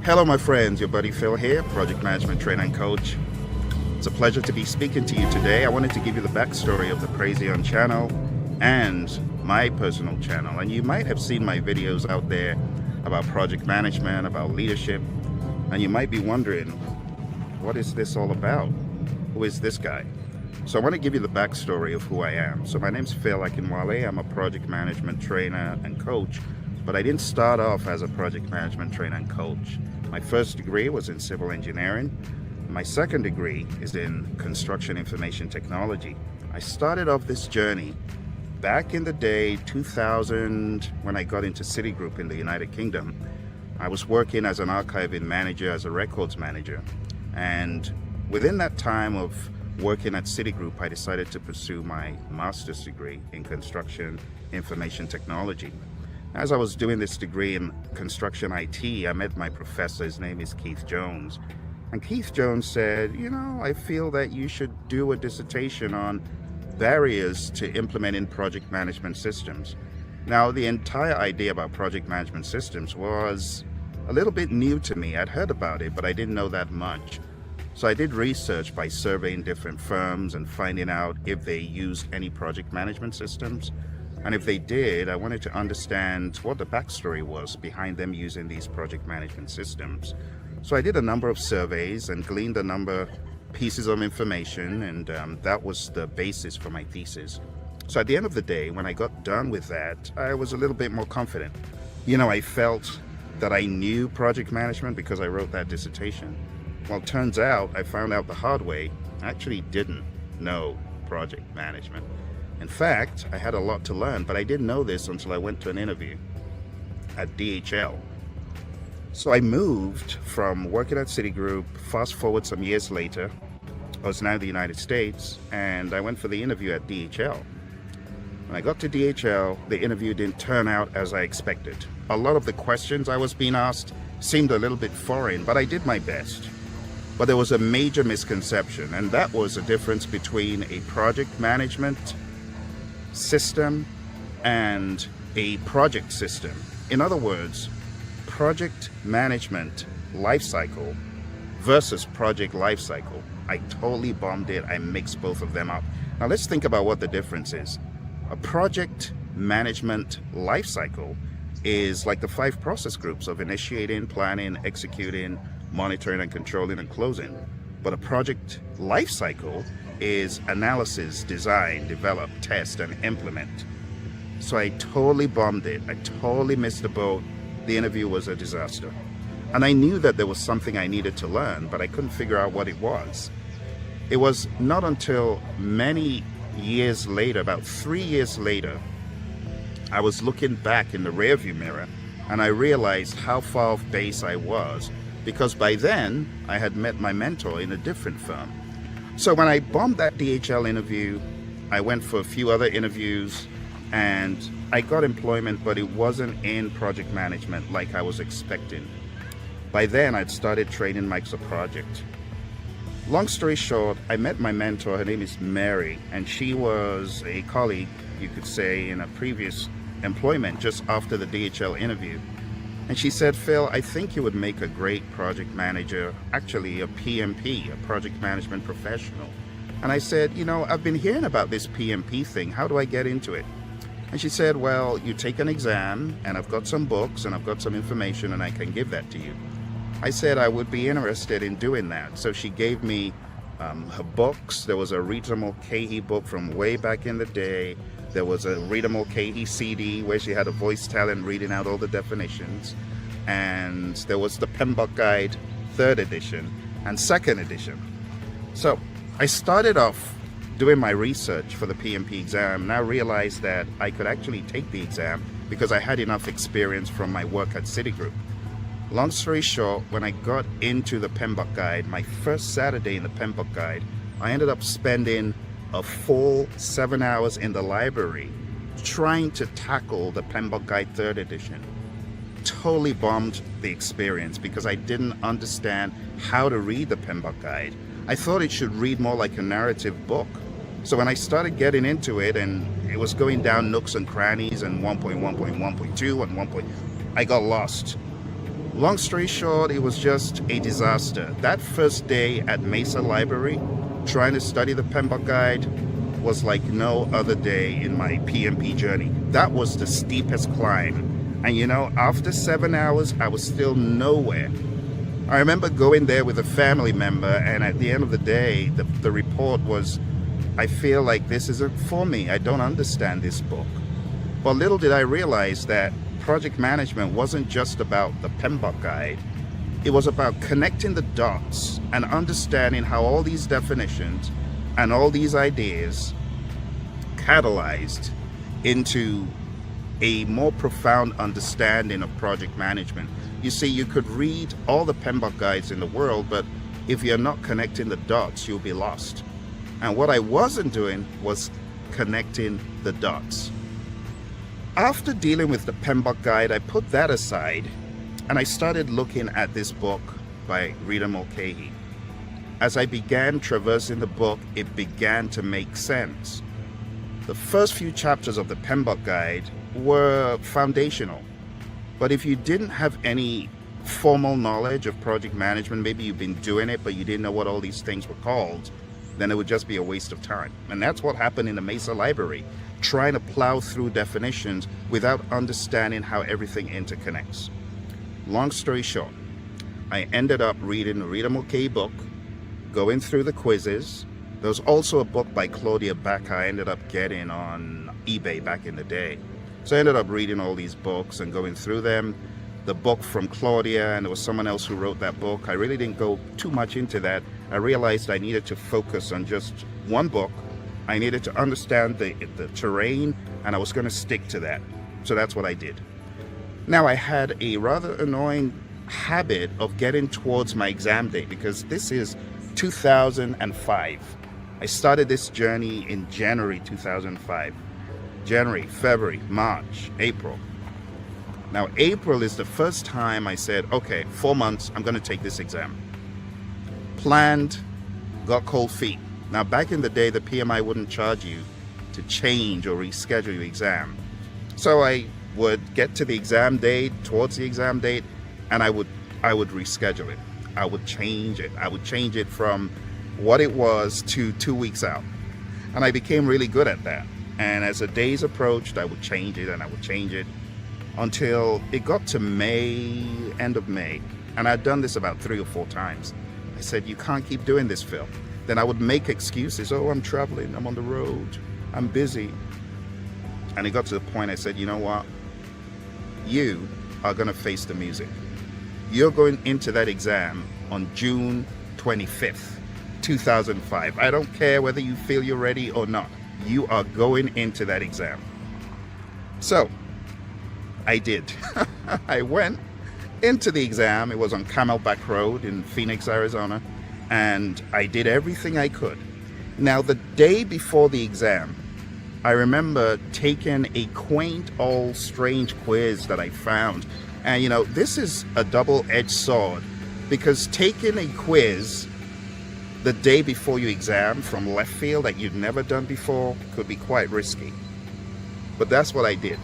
Hello, my friends. Your buddy Phil here, project management trainer and coach. It's a pleasure to be speaking to you today. I wanted to give you the backstory of the Praizion channel and my personal channel. And you might have seen my videos out there about project management, about leadership, and you might be wondering, what is this all about? Who is this guy? So I want to give you the backstory of who I am. So my name's Phil Akinwale. I'm a project management trainer and coach, but I didn't start off as a project management trainer and coach. My first degree was in civil engineering. My second degree is in construction information technology. I started off this journey back in the day, 2000, when I got into Citigroup in the United Kingdom. I was working as an archiving manager, as a records manager. And within that time of working at Citigroup, I decided to pursue my master's degree in construction information technology. As I was doing this degree in construction IT, I met my professor. His name is Keith Jones. And Keith Jones said, I feel that you should do a dissertation on barriers to implementing project management systems. Now, the entire idea about project management systems was a little bit new to me. I'd heard about it, but I didn't know that much. So I did research by surveying different firms and finding out if they used any project management systems. And if they did, I wanted to understand what the backstory was behind them using these project management systems. So I did a number of surveys and gleaned a number of pieces of information, and that was the basis for my thesis. So at the end of the day, when I got done with that, I was a little bit more confident. I felt that I knew project management because I wrote that dissertation. Well, it turns out, I found out the hard way, I actually didn't know project management. In fact, I had a lot to learn, but I didn't know this until I went to an interview at DHL. So I moved from working at Citigroup, fast forward some years later, I was now in the United States, and I went for the interview at DHL. When I got to DHL, the interview didn't turn out as I expected. A lot of the questions I was being asked seemed a little bit foreign, but I did my best. But there was a major misconception, and that was the difference between a project management system and a project system. In other words, project management lifecycle versus project lifecycle. I totally bombed it. I mixed both of them up. Now let's think about what the difference is. A project management lifecycle is like the 5 process groups of initiating, planning, executing, monitoring and controlling and closing. But a project lifecycle is analysis, design, develop, test, and implement. So I totally bombed it. I totally missed the boat. The interview was a disaster. And I knew that there was something I needed to learn, but I couldn't figure out what it was. It was not until many years later, about 3 years later, I was looking back in the rearview mirror and I realized how far off base I was, because by then I had met my mentor in a different firm. So when I bombed that DHL interview, I went for a few other interviews and I got employment, but it wasn't in project management like I was expecting. By then I'd started training Microsoft Project. Long story short, I met my mentor. Her name is Mary, and she was a colleague, you could say, in a previous employment just after the DHL interview. And she said, Phil, I think you would make a great project manager, actually a PMP, a project management professional. And I said, I've been hearing about this PMP thing. How do I get into it? And she said, well, you take an exam, and I've got some books and I've got some information and I can give that to you. I said I would be interested in doing that. So she gave me her books. There was a Rita Mulcahy book from way back in the day. There was a Rita Mulcahy CD where she had a voice talent reading out all the definitions. And there was the PMBOK Guide 3rd edition and 2nd edition. So I started off doing my research for the PMP exam, and I realized that I could actually take the exam because I had enough experience from my work at Citigroup. Long story short, when I got into the PMBOK Guide, my first Saturday in the PMBOK Guide, I ended up spending a full 7 hours in the library trying to tackle the PMBOK Guide 3rd edition. Totally bombed the experience because I didn't understand how to read the PMBOK Guide. I thought it should read more like a narrative book. So when I started getting into it and it was going down nooks and crannies and 1.1.1.2 and I got lost. Long story short, it was just a disaster. That first day at Mesa Library, trying to study the PMBOK guide, was like no other day in my PMP journey. That was the steepest climb. And you know, after 7 hours, I was still nowhere. I remember going there with a family member, and at the end of the day, the report was, I feel like this isn't for me. I don't understand this book. But little did I realize that project management wasn't just about the PMBOK guide. It was about connecting the dots and understanding how all these definitions and all these ideas catalyzed into a more profound understanding of project management. You see, you could read all the PMBOK guides in the world, but if you're not connecting the dots, you'll be lost. And what I wasn't doing was connecting the dots. After dealing with the PMBOK guide, I put that aside and I started looking at this book by Rita Mulcahy. As I began traversing the book, it began to make sense. The first few chapters of the PMBOK guide were foundational. But if you didn't have any formal knowledge of project management, maybe you've been doing it, but you didn't know what all these things were called, then it would just be a waste of time. And that's what happened in the Mesa Library, trying to plow through definitions without understanding how everything interconnects. Long story short, I ended up reading the Rita Mulcahy book, going through the quizzes. There was also a book by Claudia Baca I ended up getting on eBay back in the day. So I ended up reading all these books and going through them. The book from Claudia, and there was someone else who wrote that book. I really didn't go too much into that. I realized I needed to focus on just one book. I needed to understand the terrain, and I was going to stick to that. So that's what I did. Now, I had a rather annoying habit of getting towards my exam date, because this is 2005. I started this journey in January 2005. January, February, March, April. Now, April is the first time I said, okay, 4 months, I'm going to take this exam. Planned, got cold feet. Now, back in the day, the PMI wouldn't charge you to change or reschedule your exam. So I would get to the exam date, towards the exam date, and I would reschedule it. I would change it. I would change it from what it was to 2 weeks out. And I became really good at that. And as the days approached, I would change it and I would change it until it got to May, end of May. And I'd done this about 3 or 4 times. I said, you can't keep doing this, Phil. Then I would make excuses. Oh, I'm traveling, I'm on the road, I'm busy. And it got to the point I said, you know what? You are going to face the music. You're going into that exam on June 25th, 2005. I don't care whether you feel you're ready or not. You are going into that exam. So I did. I went into the exam. It was on Camelback Road in Phoenix, Arizona, and I did everything I could. Now, the day before the exam, I remember taking a quaint old strange quiz that I found. And you know, this is a double-edged sword, because taking a quiz the day before your exam from left field that you've never done before could be quite risky. But that's what I did.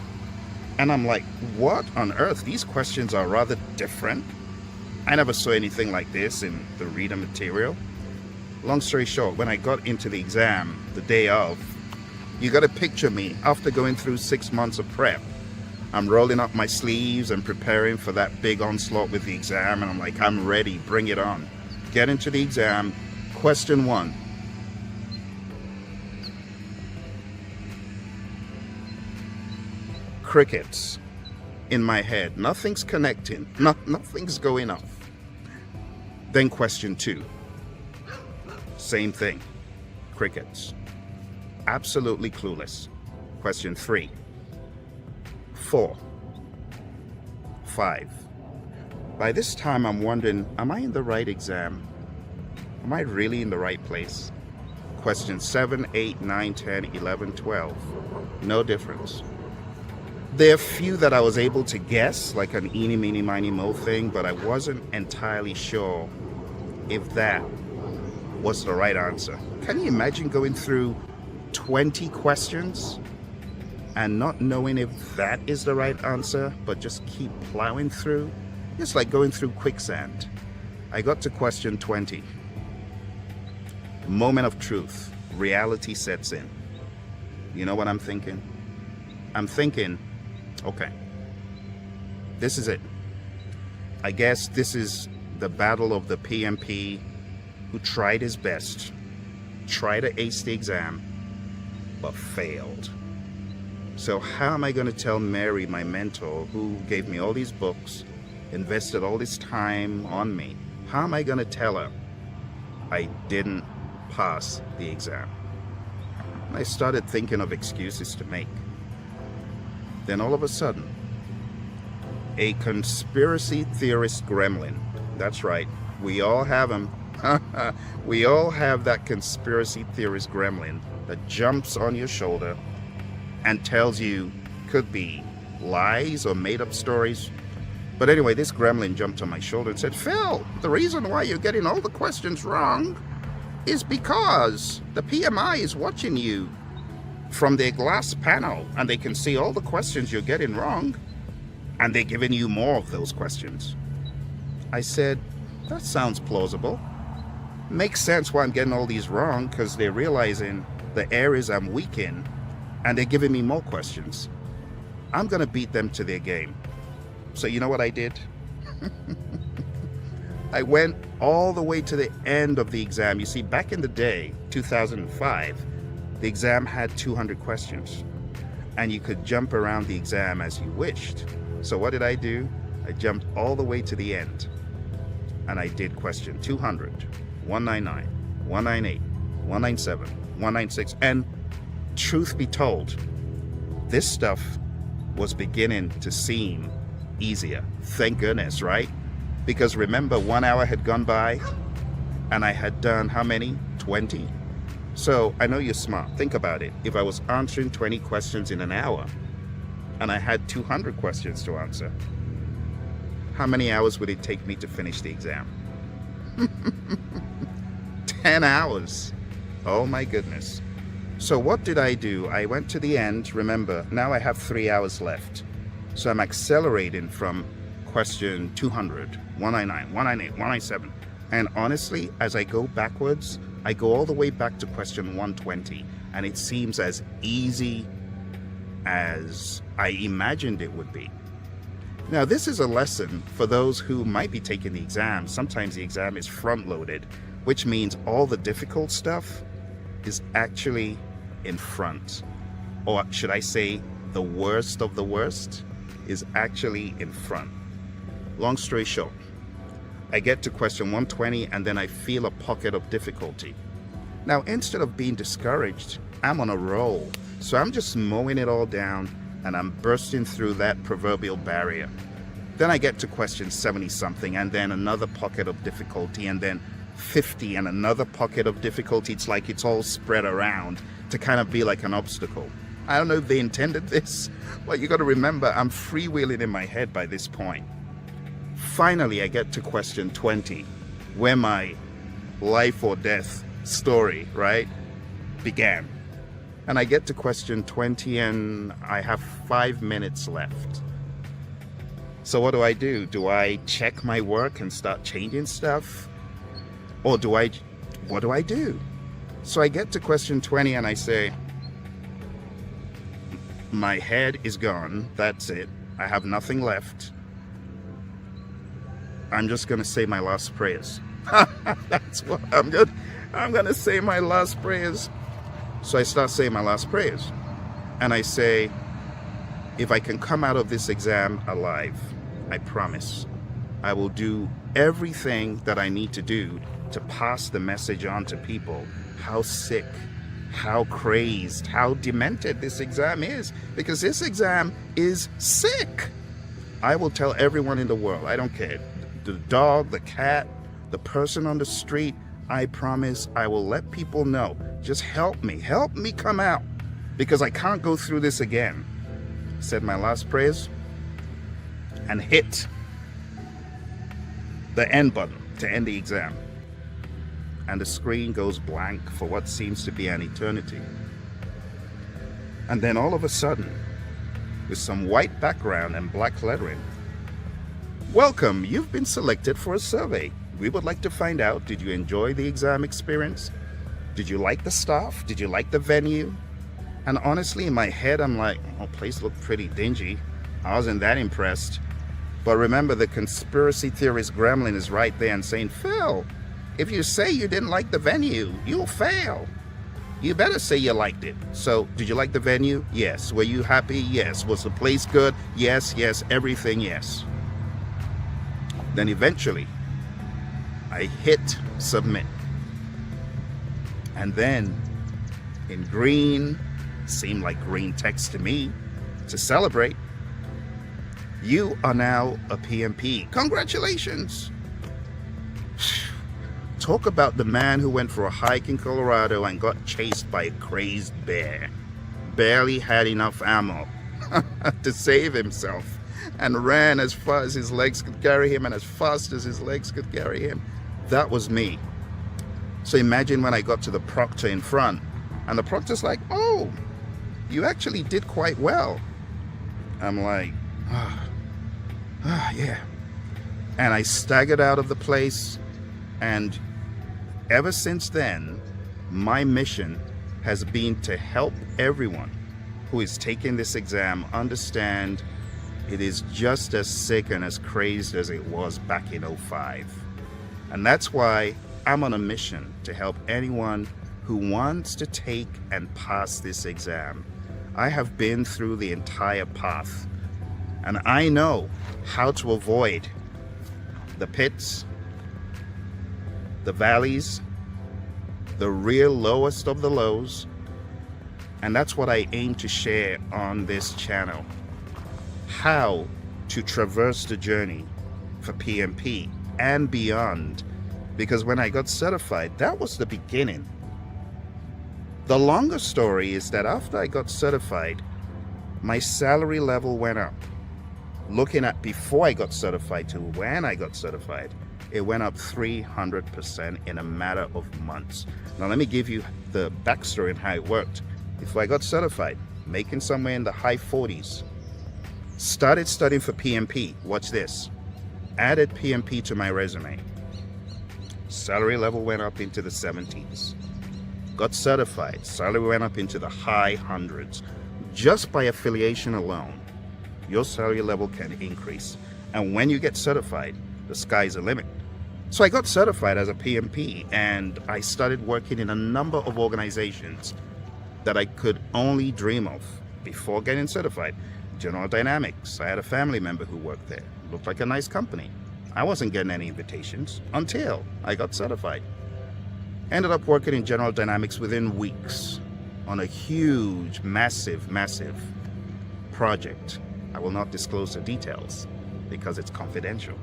And I'm like, what on earth? These questions are rather different. I never saw anything like this in the reader material. Long story short, when I got into the exam the day of, you got to picture me after going through 6 months of prep. I'm rolling up my sleeves and preparing for that big onslaught with the exam, and I'm like, I'm ready, bring it on. Get into the exam. Question 1. Crickets in my head. Nothing's connecting. Nothing's going off. Then question 2. Same thing. Crickets. Absolutely clueless. Question 3. 4. 5. By this time, I'm wondering, am I in the right exam? Am I really in the right place? Question 7, 8, 9, 10, 11, 12. No difference. There are few that I was able to guess, like an eeny, meeny, miny, mo thing, but I wasn't entirely sure if that was the right answer. Can you imagine going through 20 questions and not knowing if that is the right answer, but just keep plowing through? It's like going through quicksand. I got to question 20. Moment of truth. Reality sets in. You know what I'm thinking? I'm thinking, okay, this is it. I guess this is the battle of the PMP who tried his best, tried to ace the exam, but failed. So how am I going to tell Mary, my mentor, who gave me all these books, invested all this time on me, how am I going to tell her I didn't pass the exam? And I started thinking of excuses to make. Then all of a sudden, a conspiracy theorist gremlin, that's right, we all have them. We all have that conspiracy theorist gremlin that jumps on your shoulder and tells you could be lies or made up stories. But anyway, this gremlin jumped on my shoulder and said, Phil, the reason why you're getting all the questions wrong is because the PMI is watching you from their glass panel and they can see all the questions you're getting wrong and they're giving you more of those questions. I said, that sounds plausible. Makes sense why I'm getting all these wrong, because they're realizing the areas I'm weak in and they're giving me more questions. I'm going to beat them to their game. So you know what I did? I went all the way to the end of the exam. You see, back in the day, 2005, the exam had 200 questions and you could jump around the exam as you wished. So what did I do? I jumped all the way to the end and I did question 200, 199, 198, 197, 196. And truth be told, this stuff was beginning to seem easier. Thank goodness, right? Because remember, 1 hour had gone by and I had done how many? 20. So I know you're smart. Think about it. If I was answering 20 questions in an hour and I had 200 questions to answer, how many hours would it take me to finish the exam? 10 hours. Oh my goodness. So what did I do? I went to the end. Remember, now I have 3 hours left. So I'm accelerating from question 200, 199, 198, 197. And honestly, as I go backwards, I go all the way back to question 120. And it seems as easy as I imagined it would be. Now, this is a lesson for those who might be taking the exam. Sometimes the exam is front-loaded, which means all the difficult stuff is actually in front. Or should I say, the worst of the worst is actually in front. Long story short, I get to question 120 and then I feel a pocket of difficulty. Now, instead of being discouraged, I'm on a roll. So I'm just mowing it all down and I'm bursting through that proverbial barrier. Then I get to question 70 something and then another pocket of difficulty and then 50 and another pocket of difficulty. It's like it's all spread around to kind of be like an obstacle. I don't know if they intended this, but you got to remember I'm freewheeling in my head by this point. Finally, I get to question 20, where my life or death story, right, began. And I get to question 20 and I have 5 minutes left. So what do? Do I check my work and start changing stuff? Or what do I do? So I get to question 20 and I say, my head is gone. That's it. I have nothing left. I'm just going to say my last prayers. That's what I'm going to say my last prayers. So I start saying my last prayers. And I say, if I can come out of this exam alive, I promise I will do everything that I need to do to pass the message on to people how sick, how crazed, how demented this exam is. Because this exam is sick. I will tell everyone in the world, I don't care, the dog, the cat, the person on the street, I promise I will let people know. Just help me come out, because I can't go through this again. Said my last prayers and hit the end button to end the exam. And the screen goes blank for what seems to be an eternity. And then all of a sudden, with some white background and black lettering, Welcome, you've been selected for a survey. We would like to find out, did you enjoy the exam experience? Did you like the staff? Did you like the venue? And honestly, in my head, I'm like, oh, place looked pretty dingy. I wasn't that impressed. But remember, the conspiracy theorist gremlin is right there and saying, Phil, if you say you didn't like the venue, you'll fail. You better say you liked it. So, did you like the venue? Yes. Were you happy? Yes. Was the place good? Yes, yes, everything, yes. Then eventually, I hit submit. And then, in green, seemed like green text to me, to celebrate, you are now a PMP. Congratulations! Talk about the man who went for a hike in Colorado and got chased by a crazed bear. Barely had enough ammo to save himself and ran as far as his legs could carry him and as fast as his legs could carry him. That was me. So imagine when I got to the proctor in front and the proctor's like, oh, you actually did quite well. I'm like, yeah. And I staggered out of the place, and ever since then, my mission has been to help everyone who is taking this exam understand it is just as sick and as crazed as it was back in '05. And that's why I'm on a mission to help anyone who wants to take and pass this exam. I have been through the entire path, and I know how to avoid the pits, the valleys, the real lowest of the lows, and that's what I aim to share on this channel. How to traverse the journey for PMP and beyond, because when I got certified, that was the beginning. The longer story is that after I got certified, my salary level went up. Looking at before I got certified to when I got certified, it went up 300% in a matter of months. Now let me give you the backstory and how it worked. Before I got certified, making somewhere in the high 40s. Started studying for PMP. Watch this. Added PMP to my resume. Salary level went up into the 70s. Got certified. Salary went up into the high hundreds. Just by affiliation alone, your salary level can increase. And when you get certified, the sky's the limit. So I got certified as a PMP, and I started working in a number of organizations that I could only dream of before getting certified. General Dynamics, I had a family member who worked there. Looked like a nice company. I wasn't getting any invitations until I got certified. Ended up working in General Dynamics within weeks on a huge, massive project. I will not disclose the details because it's confidential.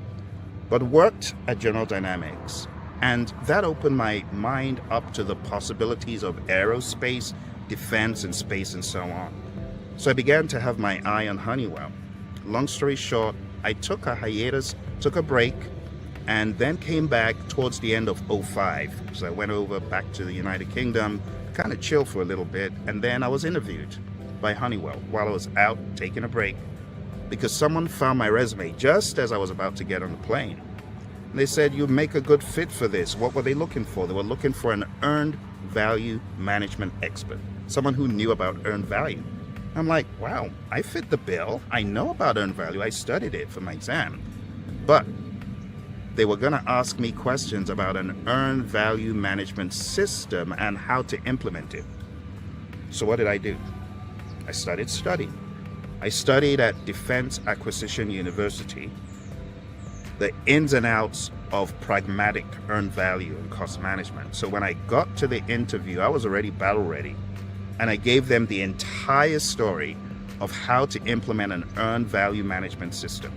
But worked at General Dynamics, and that opened my mind up to the possibilities of aerospace, defense, and space, and so on. So I began to have my eye on Honeywell. Long story short, I took a hiatus, took a break, and then came back towards the end of '05. So I went over back to the United Kingdom, kind of chilled for a little bit, and then I was interviewed by Honeywell while I was out taking a break, because someone found my resume just as I was about to get on the plane. And they said, you make a good fit for this. What were they looking for? They were looking for an earned value management expert, someone who knew about earned value. I'm like, wow, I fit the bill. I know about earned value. I studied it for my exam. But they were going to ask me questions about an earned value management system and how to implement it. So what did I do? I started studying. I studied at Defense Acquisition University the ins and outs of pragmatic earned value and cost management. So when I got to the interview, I was already battle ready. And I gave them the entire story of how to implement an earned value management system.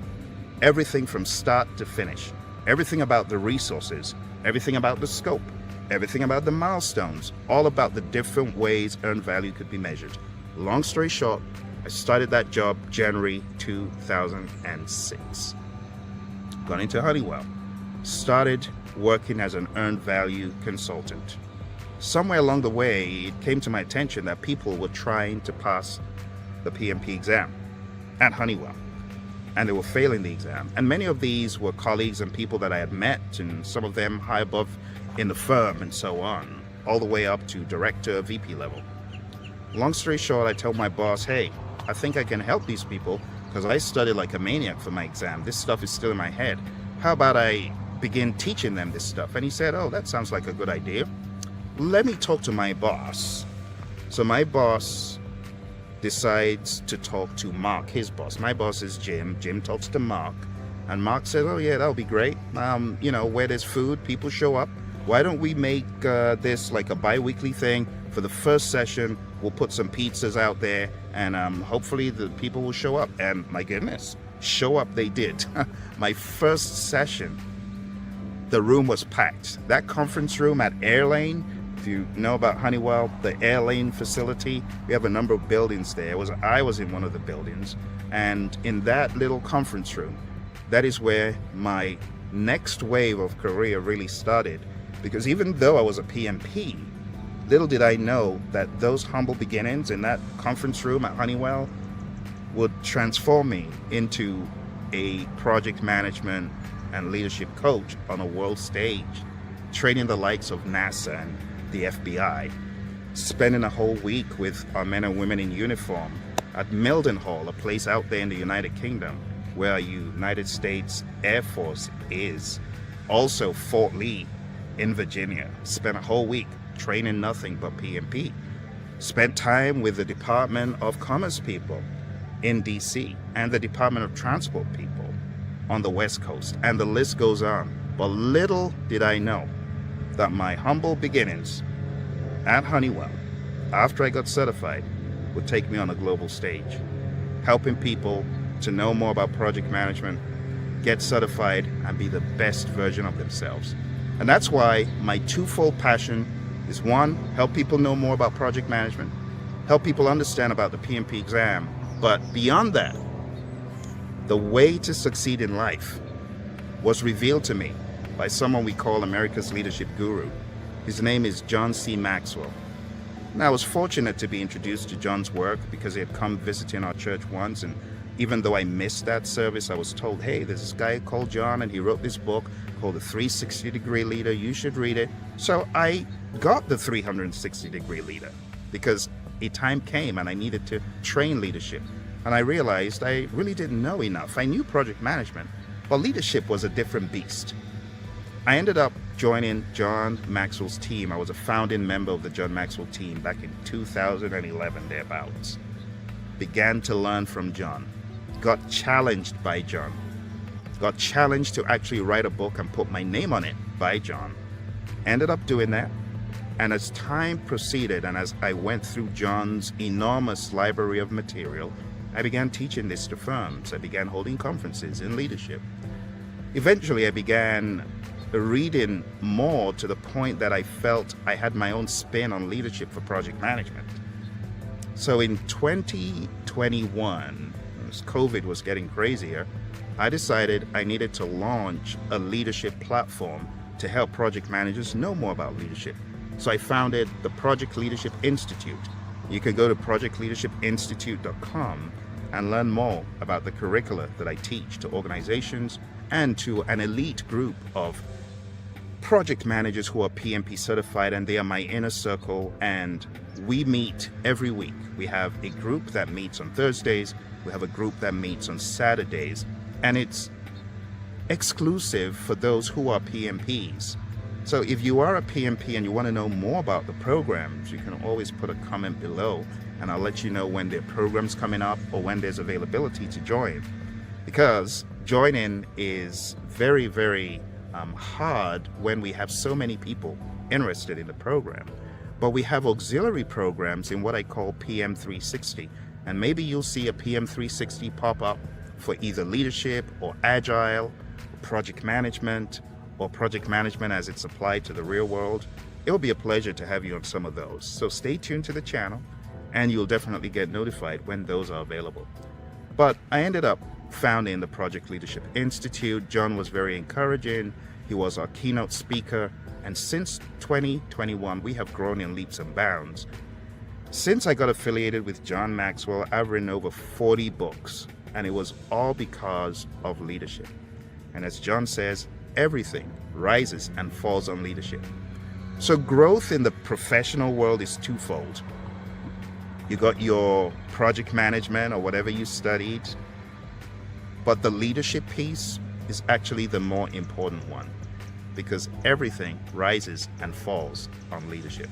Everything from start to finish. Everything about the resources, everything about the scope, everything about the milestones, all about the different ways earned value could be measured. Long story short, I started that job January 2006. Got into Honeywell. Started working as an earned value consultant. Somewhere along the way, it came to my attention that people were trying to pass the PMP exam at Honeywell. and they were failing the exam. And many of these were colleagues and people that I had met, and some of them high above in the firm and so on, all the way up to director, VP level. Long story short, I told my boss, hey, I think I can help these people because I studied like a maniac for my exam. This stuff is still in my head. How about I begin teaching them this stuff? And he said, oh, that sounds like a good idea. Let me talk to my boss. So my boss decides to talk to Mark, his boss. My boss is Jim. Jim talks to Mark, and Mark says, oh yeah, that'll be great. Where there's food, people show up. Why don't we make this like a bi-weekly thing? For the first session, we'll put some pizzas out there, and hopefully the people will show up. And my goodness, show up they did. My first session, the room was packed. That conference room at Airlane, if you know about Honeywell, the Airlane facility, we have a number of buildings there. I was in one of the buildings, and in that little conference room, that is where my next wave of career really started. Because even though I was a PMP, little did I know that those humble beginnings in that conference room at Honeywell would transform me into a project management and leadership coach on a world stage, training the likes of NASA and the FBI, spending a whole week with our men and women in uniform at Mildenhall, a place out there in the United Kingdom where our United States Air Force is. Also Fort Lee in Virginia. Spent a whole week training nothing but PMP. Spent time with the Department of Commerce people in DC and the Department of Transport people on the West Coast, and the list goes on. But little did I know that my humble beginnings at Honeywell, after I got certified, would take me on a global stage, helping people to know more about project management, get certified, and be the best version of themselves. And that's why my twofold passion is, one, help people know more about project management, help people understand about the PMP exam, but beyond that, the way to succeed in life was revealed to me by someone we call America's leadership guru. His name is John C. Maxwell. And I was fortunate to be introduced to John's work because he had come visiting our church once, and even though I missed that service, I was told, hey, there's this guy called John, and he wrote this book called The 360-Degree Leader. You should read it. So I got the 360-Degree Leader because a time came and I needed to train leadership. And I realized I really didn't know enough. I knew project management, but leadership was a different beast. I ended up joining John Maxwell's team. I was a founding member of the John Maxwell team back in 2011, thereabouts. Began to learn from John. Got challenged by John. Got challenged to actually write a book and put my name on it by John. Ended up doing that. And as time proceeded and as I went through John's enormous library of material, I began teaching this to firms. I began holding conferences in leadership. Eventually, I began reading more to the point that I felt I had my own spin on leadership for project management. So in 2021, as COVID was getting crazier, I decided I needed to launch a leadership platform to help project managers know more about leadership. So I founded the Project Leadership Institute. You can go to projectleadershipinstitute.com and learn more about the curricula that I teach to organizations and to an elite group of project managers who are PMP certified, and they are my inner circle, and we meet every week. We have a group that meets on Thursdays, we have a group that meets on Saturdays, and it's exclusive for those who are PMPs. So if you are a PMP and you want to know more about the programs, you can always put a comment below and I'll let you know when there are programs coming up or when there's availability to join. Because joining is very, very hard when we have so many people interested in the program. But we have auxiliary programs in what I call PM 360. And maybe you'll see a PM 360 pop up for either leadership or agile, or project management, or project management as it's applied to the real world. It will be a pleasure to have you on some of those. So stay tuned to the channel and you'll definitely get notified when those are available. But I ended up founding the Project Leadership Institute. John was very encouraging. He was our keynote speaker. And since 2021, we have grown in leaps and bounds. Since I got affiliated with John Maxwell, I've written over 40 books. And it was all because of leadership. And as John says, everything rises and falls on leadership. So growth in the professional world is twofold. You got your project management or whatever you studied, but the leadership piece is actually the more important one, because everything rises and falls on leadership.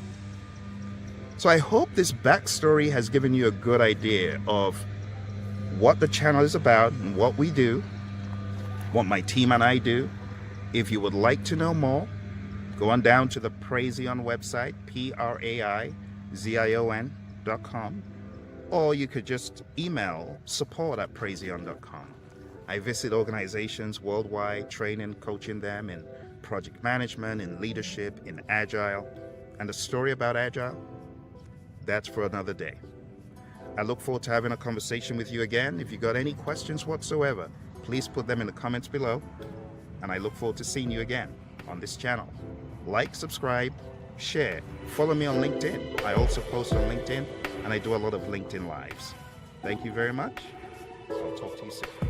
So I hope this backstory has given you a good idea of what the channel is about and what we do, what my team and I do. If you would like to know more, go on down to the Praizion website, praizion.com, or you could just email support@praizion.com. I visit organizations worldwide, training, coaching them in project management, in leadership, in Agile. And the story about Agile, that's for another day. I look forward to having a conversation with you again. If you got any questions whatsoever, please put them in the comments below. And I look forward to seeing you again on this channel. Like, subscribe, share, follow me on LinkedIn. I also post on LinkedIn, and I do a lot of LinkedIn Lives. Thank you very much. I'll talk to you soon.